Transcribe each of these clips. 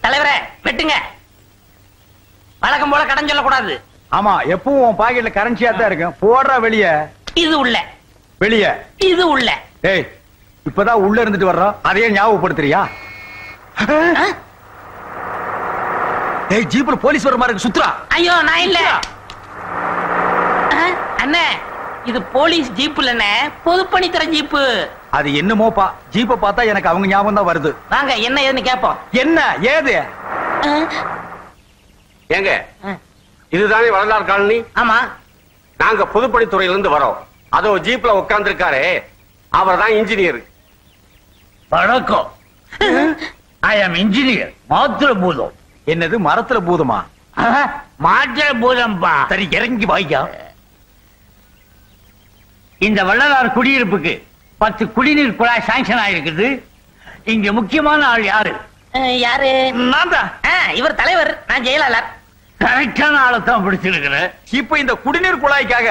தலைவரே வெட்டுங்க. வழக்கம் போல கடன் சொல்லக்கூடாது. ஆமா, எப்பவும் உன் பாக்கெட்ல கரன்சியா தான் இருக்கும். போடுறா வெளிய. இது உள்ள. வெளிய. இது உள்ள. ஏய், இப்பதான் உள்ள இருந்துட்டு வர்றோம், அதையே ஞாபகப்படுத்துறியா? ஏய், ஜீப்ல போலீஸ் வர மாதிரி சுத்துறா. ஐயோ, நான் இல்ல அண்ணே, இது போலீஸ் ஜீப் இல்லண்ணே, பொதுப்பணித்துறை ஜீப்பு. அது என்னமோப்பா, ஜீப்பை பார்த்தா எனக்கு அவங்க ஞாபகம் தான் வருது. வாங்க, என்ன ஏதுன்னு கேப்போம். என்ன ஏது? ஏங்க, இதுதானே வளர்ந்தார் காலனி? ஆமா. நாங்க பொதுப்பணித்துறையில இருந்து வரோம். அதோ ஜீப்ல உட்கார்ந்து இருக்காரு, அவர் தான் இன்ஜினியர். வணக்கம். ஐ அம் இன்ஜினியர். மாத்திர பூதம். என்னது மரத்துல பூதமா? மாத்திர பூதம்பா. சரி, இறங்கி வாய்க்கா. இந்த வள்ளலார் குடியிருப்புக்கு 10 குடிநீர் குழாய் சாங்ஷன் ஆயிருக்குது. இங்க முக்கியமான ஆள் யாரு? யாரு? நான் தான். இவர் தலைவர், நான் ஜெயலலிதா. கரெக்டான ஆளை தான் பிடிச்சிருக்கிறேன். இப்ப இந்த குடிநீர் குழாய்க்காக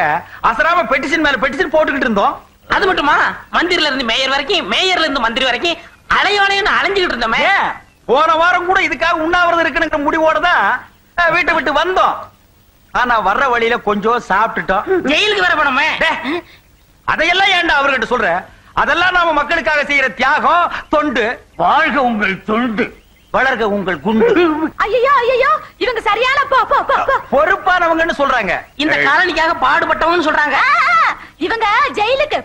அசராம பெட்டிஷன் மேல பெட்டிஷன் போட்டுக்கிட்டு இருந்தோம். அது மட்டுமா, மந்திரில இருந்து மேயர் வரைக்கும், மேயர்ல இருந்து மந்திரி வரைக்கும் அலையோலையும் அலைஞ்சுக்கிட்டு இருந்தோமே. போன வாரம் கூட இதுக்காக உண்ணாவிரதம் இருக்குங்கிற முடிவோட தான் வீட்டை விட்டு வந்தோம். ஆனா வர்ற வழியில கொஞ்சம் சாப்பிட்டுட்டோம். ஜெயிலுக்கு வர போனோமே. அதையெல்லாம் ஏன்டா அவர்கிட்ட சொல்ற? அதெல்லாம் நாம மக்களுக்காக செய்யற தியாகம், தொண்டு. வாழ்க உங்கள் தொண்டு, வளர்க உங்கள் குண்டு. ஐயோ ஐயோ, இவங்க சரியான பொறுப்பானவங்கன்னு சொல்றாங்க. இந்த காலனிக்காக பாடுபட்டவன்னு சொல்றாங்க. இவங்க ஜெயிலுக்கு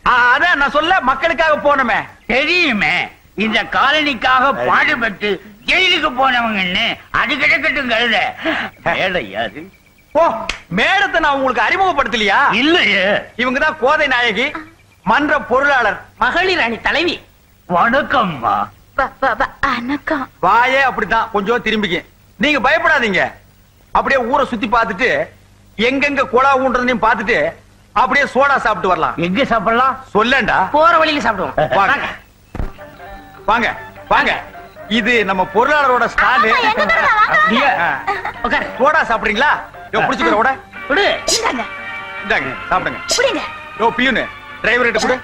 அதான் நான் சொல்ல, மக்களுக்காக போனமே. தெரியுமே, இந்த காலனிக்காக பாடுபட்டு ஜெயிலுக்கு போனவங்கன்னு. அது கிடக்கட்டும் கழுத. மேடை யாரு? ஓ, மேடத்தை நான் உங்களுக்கு அறிமுகப்படுத்தலையா? இல்லையே. இவங்கதான் கோதை நாயகி, மன்ற பொருளாளர், மகளிர் அணி தலைவி. வணக்கம்மா. வணக்கம். வாயே அப்படித்தான், கொஞ்சம் திரும்பிக்க. நீங்க பயப்படாதீங்க. அப்படியே ஊரை சுத்தி பார்த்துட்டு எங்கெங்க குழா ஊன்றதையும் பார்த்துட்டு அப்படியே சோடா சாப்பிட்டு வரலாம். எங்க சாப்பிடலாம் சொல்லேன்டா. போற வழியில சாப்பிடுவோம். வாங்க வாங்க வாங்க. இது நம்ம பொருளாளரோட ஸ்டால். சோடா சாப்பிடுறீங்களா? புடிச்சுக்கிற கூட குடு. இந்தாங்க சாப்பிடுங்க. குடிங்க. யோ பியூனு, டிரைவர் கிட்ட கொடு.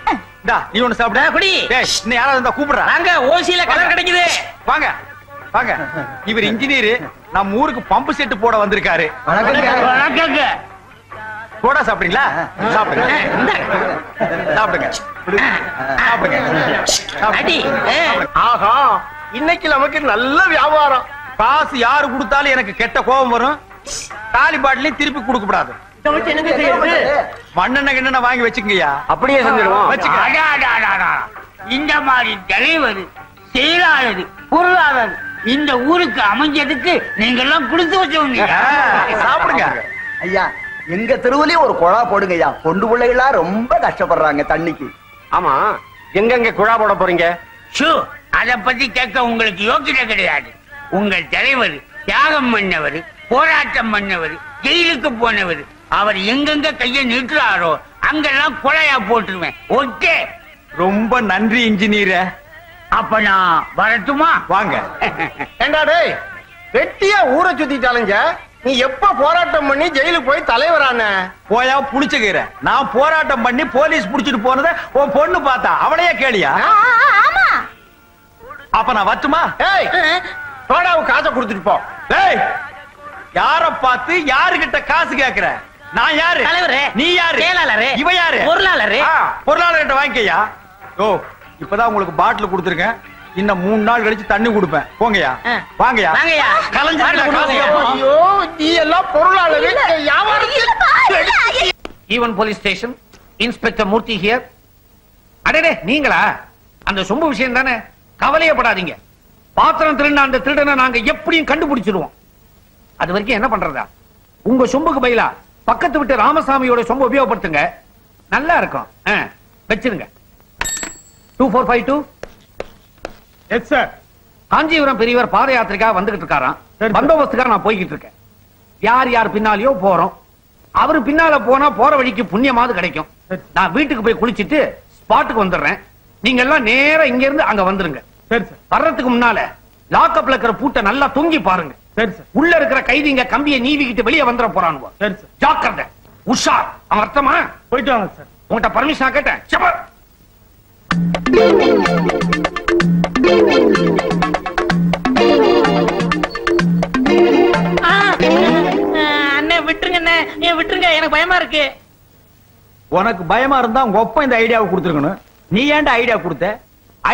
இந்தா நீ ஒன்னு சாப்பிடு. குடி. டேய், இன்னும் யாராவது இருந்தா கூப்பிடுறா. வாங்க, ஓசியில கலர் கிடைக்குது. வாங்க வாங்க. இவர் இன்ஜினியர், நம்ம ஊருக்கு பம்பு செட் போட வந்திருக்காரு. வணக்கங்க. சோடா சாப்பிடுறீங்களா? சாப்பிடுங்க சாப்பிடுங்க சாப்பிடுங்க. ஆஹா, இன்னைக்கு நமக்கு நல்ல வியாபாரம். காசு யாரு கொடுத்தாலும் எனக்கு கெட்ட கோபம் வரும். காலி பாட்டிலையும் திருப்பி கொடுக்க கூடாது. மண்ணெண்ணெய் கிண்ணெண்ணெய் வாங்கி வச்சுக்கங்கய்யா. அப்படியே செஞ்சிடுவோம். இந்த மாதிரி தலைவர், செயலாளர், பொருளாளர் இந்த ஊருக்கு அமைஞ்சதுக்கு நீங்க எல்லாம் கொடுத்து வச்சவங்க. சாப்பிடுங்க ஐயா. எங்க தெருவுலயும் ஒரு குழா போடுங்க ஐயா. பொண்டு பிள்ளைகளா ரொம்ப கஷ்டப்படுறாங்க தண்ணிக்கு. ஆமா, எங்கெங்க குழா போட போறீங்க? அத பத்தி கேட்க உங்களுக்கு யோக்கியதை கிடையாது. உங்கள் தலைவர் தியாகம் பண்ணவர், போராட்டம் பண்ணவர், ஜெயிலுக்கு போனவர். அவர் எங்கெங்க கைய நிறுத்துறாரோ அங்கெல்லாம் குழையா போட்டுருவேன். ஓகே, ரொம்ப நன்றி இன்ஜினியர். அப்ப நான் வரட்டுமா? வாங்க. ஏண்டா டேய், வெட்டியா ஊரை சுத்திட்டாலுங்க. நீ எப்ப போராட்டம் பண்ணி ஜெயிலுக்கு போய் தலைவரான? போயா புடிச்சுக்கிற. நான் போராட்டம் பண்ணி போலீஸ் புடிச்சிட்டு போனத உன் பொண்ணு பார்த்தா, அவளையே கேளியா? ஆமா. அப்ப நான் வரட்டுமா? ஏய், சோடாவுக்கு காசை கொடுத்துட்டு போ. ஏய், யார பார்த்து யாருகிட்ட காசு கேக்குற? நான் யாரு? தலைவரே. நீ யாரு? செயலாளரே. இவ யாரு? பொருளாளரே. பொருளாளர் கிட்ட வாங்கிக்கயா. ஓ, இப்பதான் உங்களுக்கு பாட்டில் கொடுத்துருக்கேன். இன்னும் 3 நாள் கழிச்சு தண்ணி கொடுப்பேன். போங்கயா. வாங்கயா. வாங்கயா. ஐயோ, நீ எல்லாம் பொருளாளர். Even police station, inspector Murthy here. அடடே, நீங்களா? அந்த சொம்பு விஷயம் தானே, கவலையப்படாதீங்க. பாத்திரம் திருடின அந்த திருடனை நாங்க எப்படியும் கண்டுபிடிச்சிருவோம். அது வரைக்கும் என்ன பண்றதா? உங்க சொம்புக்கு பயிலா பக்கத்து விட்டு ராமசாமியோட சொம்பு உபயோகப்படுத்துங்க, நல்லா இருக்கும். வச்சிருங்க. 2452. Yes sir. காஞ்சிபுரம் பெரியவர் பாத யாத்திரைக்காக வந்துகிட்டு இருக்காராம். பந்தோபஸ்துக்காக நான் போய்கிட்டு இருக்கேன். யார் யார் பின்னாலேயோ போறோம். அவரு பின்னால போனா போற வழிக்கு புண்ணியமாவது கிடைக்கும். நான் வீட்டுக்கு போய் குளிச்சிட்டு ஸ்பாட்டுக்கு வந்துடுறேன். நீங்க எல்லாம் நேரா இங்க இருந்து அங்க வந்துருங்க. வர்றதுக்கு முன்னால லாக்அப்ல இருக்கிற பூட்டை நல்லா தொங்கி பாருங்க. உள்ள இருக்கிற கைதிங்க கம்பியை நீவிக்கிட்டு வெளியே வந்துட போறானுவோ. ஜாக்கிரதை, உஷார். அவன் அர்த்தமா? போயிட்டு வாங்க சார். உங்கள்கிட்ட பர்மிஷன் கேட்டேன். உனக்கு பயமா இருந்தா உங்க ஒப்ப இந்த ஐடியாவை கொடுத்துருக்கணும். நீ ஏன்டா ஐடியா கொடுத்த?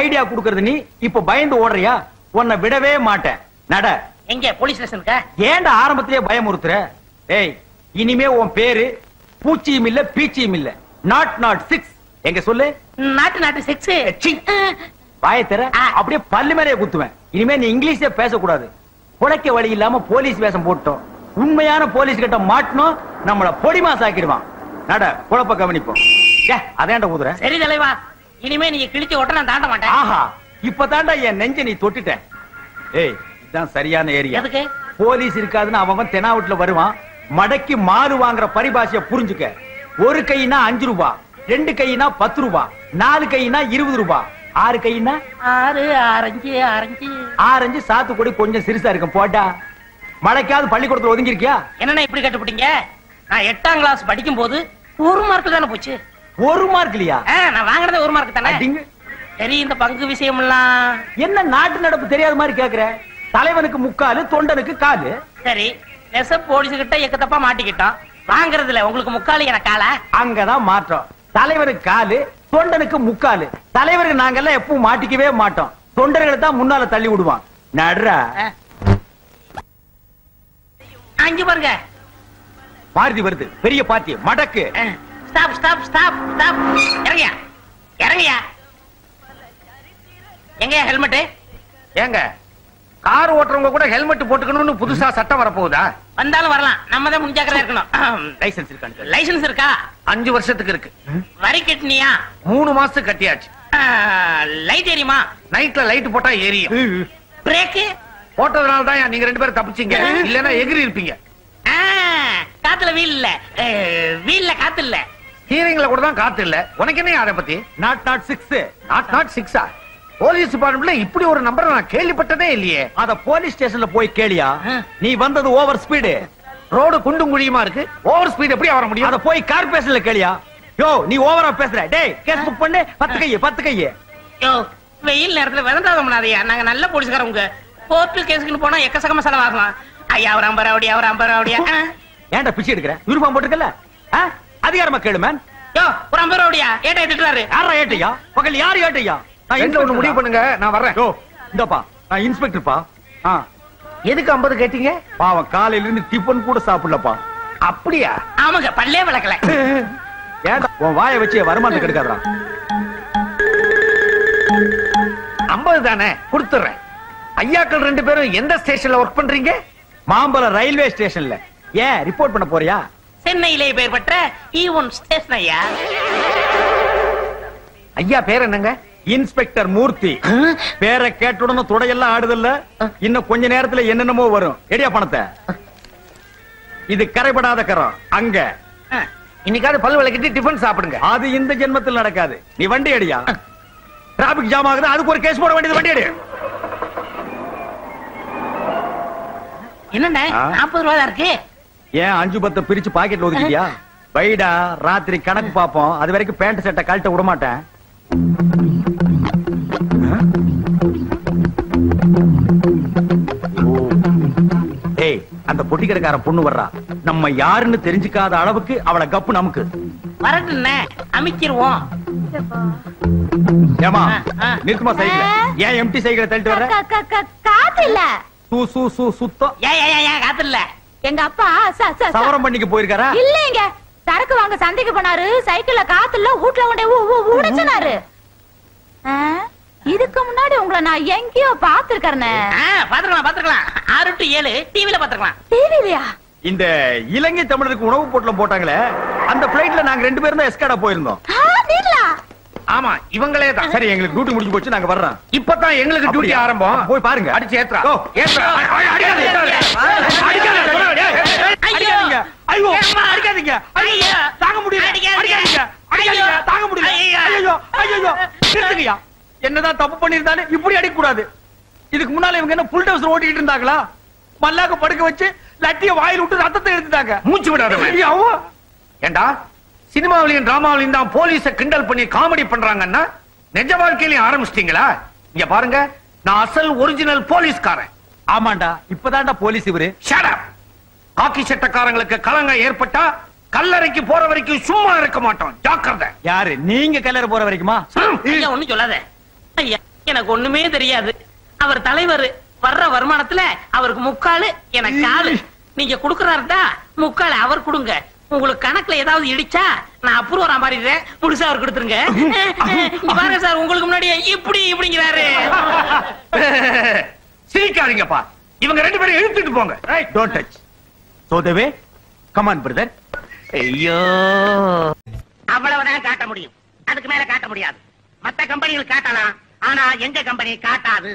ஐடியா கொடுக்கறது நீ இப்ப பயந்து ஓடுறியா? உன்னை விடவே மாட்டேன். நட. எங்க போலீஸ் ஸ்டேஷனுக்கா? ஏன்டா ஆரம்பத்திலேயே பயமுறுத்துற? ஏய், இனிமே உன் பேரு பூச்சியும் இல்ல பீச்சியும் இல்ல. நாட் 6. எங்க சொல்லு. நாட்டு 6. வாயை தர அப்படியே பல்லு மேலே குத்துவேன். இனிமே நீ இங்கிலீஷே பேசக்கூடாது. குலைக்க வழி இல்லாம போலீஸ் வேஷம் போட்டோம். உண்மையான போலீஸ் கிட்ட மாட்டணும், நம்மள பொடிமா சாக்கிடுவான். நட, குழப்ப கவனிப்போம். அதேண்ட ஊதுற. சரி தலைவா, இனிமே நீங்க கிழிச்சு ஓட்ட நான் தாண்ட மாட்டேன். ஆஹா, இப்பதாண்டா என் நெஞ்ச நீ தொட்டுட்ட. ஏய், இதுதான் சரியான ஏரியா. எதுக்கு? போலீஸ் இருக்காதுன்னு அவன் தெனாவட்டுல வருவான். மடக்கி மாறு வாங்குற பரிபாஷைய புரிஞ்சுக்க. ஒரு கைனா 5 ரூபாய், 2 கைனா 10 ரூபாய், 4 கைனா 20 ரூபாய், 6 கைனா 6 ஆரஞ்சு சாத்துக்குடி கொஞ்சம் சிறுசா இருக்கும். போட்டா மழைக்காவது பள்ளிக்கூடத்துல ஒதுங்கி இருக்கியா? என்னன்னா இப்படி கட்டுப்பிட்டீங்க? நான் 8ஆம் கிளாஸ் படிக்கும் போது 1 மார்க் தானே போச்சு. 1 மார்க் இல்லையா? நான் வாங்கினது 1 மார்க் தானே. சரி, இந்த பங்கு விஷயம் எல்லாம் என்ன நாட்டு நடப்பு தெரியாத மாதிரி கேக்குற? தலைவனுக்கு 3/4, தொண்டனுக்கு 1/4. சரி, நெசப் போலீஸ் கிட்ட எக்கத்தப்பா மாட்டிக்கிட்டோம். வாங்குறதுல உங்களுக்கு 3/4 எனக்கு காலா? அங்கதான் மாற்றம். தலைவனுக்கு 1/4, தொண்டனுக்கு 3/4. தலைவருக்கு நாங்கெல்லாம் எப்பவும் மாட்டிக்கவே மாட்டோம். தொண்டர்களை தான் முன்னால தள்ளி விடுவான். நடுறா. அஞ்சு பாருங்க, மாருதி வருது. பெரிய பார்ட்டி. மடக்கு. Stop stop stop stop. இறங்கியா இறங்கியா. எங்க ஹெல்மெட்? ஏங்க, கார் ஓட்டுறவங்க கூட ஹெல்மெட் போட்டுக்கணும்னு புதுசா சட்டம் வரப்போகுதா? வந்தாலும் வரலாம், நம்ம தான் முன்ஜாக்கிரதா இருக்கணும். லைசென்ஸ் இருக்கா? லைசென்ஸ் இருக்கா? 5 வருஷத்துக்கு இருக்கு. வரி கட்டினியா? 3 மாசத்துக்கு கட்டியாச்சு. லைட் எரியுமா? நைட்ல லைட் போட்டா எரியும். பிரேக்கு போட்டதுனால தான் நீங்க 2 பேரும் தப்பிச்சீங்க. இல்லன்னா எகிரி இருப்பீங்க. காத்துல வீல் இல்ல, வீல்ல காத்து இல்ல. ஹீரிங்ல கூட தான் காத்து இல்ல. உனக்கு என்ன அதை பத்தி? நாட் 6. நாட் 6. போலீஸ் டிபார்ட்மெண்ட்ல இப்படி ஒரு நம்பர் நான் கேள்விப்பட்டதே இல்லையே. அத போலீஸ் ஸ்டேஷன்ல போய் கேளியா. நீ வந்தது ஓவர் ஸ்பீடு. ரோடு குண்டும் குழியுமா இருக்கு. ஓவர் ஸ்பீட் எப்படி வர முடியும்? அத போய் கார்பரேஷன்ல கேளியா. யோ, நீ ஓவரா பேசுற. டேய், கேஸ் புக் பண்ணு. 10 கையே. யோ, வெயில் நேரத்துல விதண்டாதம் பண்ணாதயா. நாங்க நல்ல போலீஸ்காரங்க. கோர்ட்டு கேஸ்க்கு போனா எக்கச்சக்கமா செலவாகலாம். ஐயா, அவர் 50 ரூபாய், அவர் 50 ரூபாய். ஏன்டா பிச்சை எடுக்கிற? யூனிஃபார்ம் போட்டுக்கல. அதிகாரமா கேளு மேன். யோ, ஒரு 50 ரூபாய் ஏட்டை திட்டுறாரு. யாரா ஏட்டையா? பகல் யாரு ஏட்டையா? நான் ஒண்ணு முடிவு பண்ணுங்க, நான் வர்றேன். யோ, இந்தப்பா, நான் இன்ஸ்பெக்டர்ப்பா. எதுக்கு 50 கேட்டீங்க? பாவம் காலையில இருந்து டிபன் கூட சாப்பிடலப்பா. அப்படியா? ஆமாங்க, பல்லே விளக்கல. ஏன்டா உன் வாயை வச்சு வருமானத்துக்கு எடுக்காதடா. 50 தானே, கொடுத்துறேன். ஐயாக்கள் 2 பேரும் எந்த ஸ்டேஷன்ல ஒர்க் பண்றீங்க? மாம்பலம் ரயில்வே ஸ்டேஷன்ல. ஏன் ரிப்போர்ட் பண்ண போறியா? சென்னையிலே பெயர் பெற்ற ஈவன் ஸ்டேஷன் ஐயா. ஐயா பேர் என்னங்க? இன்ஸ்பெக்டர் மூர்த்தி. பேரை கேட்டுடனும் துடையெல்லாம் ஆடுதல்ல. இன்னும் கொஞ்ச நேரத்துல என்னென்னமோ வரும். எடியா பணத்தை. இது கரைபடாத கரம். அங்க இன்னைக்காவது பல் விளக்கிட்டு டிஃபன் சாப்பிடுங்க. அது இந்த ஜென்மத்தில் நடக்காது. நீ வண்டி அடியா. டிராபிக் ஜாம் ஆகுது, அதுக்கு ஒரு கேஸ் போட வேண்டியது. வண்டி அடி. என்னண்ணே 40 ரூபாய் தான் இருக்கு. ஏன் 5-10 பிரிச்சு பாக்கெட்ல ஒதுக்கிட்டியா? வைடா, ராத்திரி கணக்கு பாப்போம். அது வரைக்கும் பேண்ட் சட்டை கழட்ட விட மாட்டேன். ஏய், அந்த பொட்டிக்கடைக்கார பொண்ணு வர்றா. நம்ம யாருன்னு தெரிஞ்சுக்காத அளவுக்கு அவளை கப்பு நமக்கு. வரட்டுண்ணே, அமைக்கிருவோம். ஏமா, நிறுத்துமா சைக்கிள். ஏன் எம்டி சைக்கிளை தள்ளிட்டு வர்ற? காத்து இல்ல. சுத்தம். ஏன் காத்து இல்ல? எங்க அப்பா சவரம் பண்ணிக்க போயிருக்காரா? இல்லங்க, சரக்கு வாங்க சந்தைக்கு போனாரு. சைக்கிள்ல காத்து இல்ல, வீட்ல கொண்டே உடைச்சனாரு. இதுக்கு முன்னாடி உங்களை நான் எங்கேயோ பாத்துருக்கேன். பாத்துக்கலாம். 6 to 7 டிவில பாத்துக்கலாம். டிவிலயா? இந்த இலங்கை தமிழருக்கு உணவு பொட்டலம் போட்டாங்களே, அந்த பிளைட்ல நாங்க 2 பேரும் தான் எஸ்காடா போயிருந்தோம். ஆமா, இவங்களே தான். சரி, எங்களுக்கு டியூட்டி முடிஞ்சு போச்சு, நாங்க வர்றோம். இப்பதான் எங்களுக்கு டியூட்டி ஆரம்பம். போய் பாருங்க. அடிச்சு ஏத்ரா. அடிக்காதீங்க. தாங்க முடியல. தாங்க முடியல. ஐயோ, நிறுத்துங்கய்யா. என்னதான் தப்பு பண்ணிருந்தாலும் இப்படி அடிக்க கூடாது. இதுக்கு முன்னால இவங்க என்ன புல் டவுசர் ஓட்டிட்டு இருந்தாங்களா? மல்லாக்க படுக்க வச்சு லட்டிய வாயில் விட்டு ரத்தத்தை எடுத்துட்டாங்க. மூச்சு விடாத. ஏண்டா, சினிமாவிலையும் டிராமாவிலையும் தான் போலீஸ கிண்டல் பண்ணி காமெடி பண்றாங்கன்னா நிஜ வாழ்க்கையிலையும் ஆரம்பிச்சிட்டீங்களா? இங்க பாருங்க, நான் அசல் ஒரிஜினல் போலீஸ்காரன். ஆமாண்டா, இப்பதான்டா போலீஸ் இவரு. Shut up. காக்கி சட்டக்காரங்களுக்கு கலங்க ஏற்பட்டா கல்லறைக்கு போற வரைக்கும் சும்மா இருக்க மாட்டோம். ஜாக்கிரதை. யாரு நீங்க கல்லறை போற வரைக்குமா? ஐயா ஒண்ணும் சொல்லாத ஐயா, எனக்கு ஒண்ணுமே தெரியாது. அவர் தலைவர், வர்ற வருமானத்துல அவருக்கு முக்காலு எனக்கு காலு. நீங்க குடுக்கறாருடா முக்காலு அவர் கொடுங்க. உங்களுக்கு கணக்குல ஏதாவது இடிச்சா நான் அப்ரூவரா மாறிடுறேன், முழுசா அவர் கொடுத்துருங்க. இங்க பாருங்க சார், உங்களுக்கு முன்னாடியே இப்படி இப்படிங்கிறாரு. சிரிக்காதீங்கப்பா, இவங்க 2 பேரும் இழுத்துட்டு போங்க. Don't touch. So Deve come on brother. ஐயோ, அவ்வளவுதான் காட்ட முடியும், அதுக்கு மேல காட்ட முடியாது. மத்த கம்பெனிகள் காட்டலாம், ஆனா எங்க கம்பெனி காட்டாது.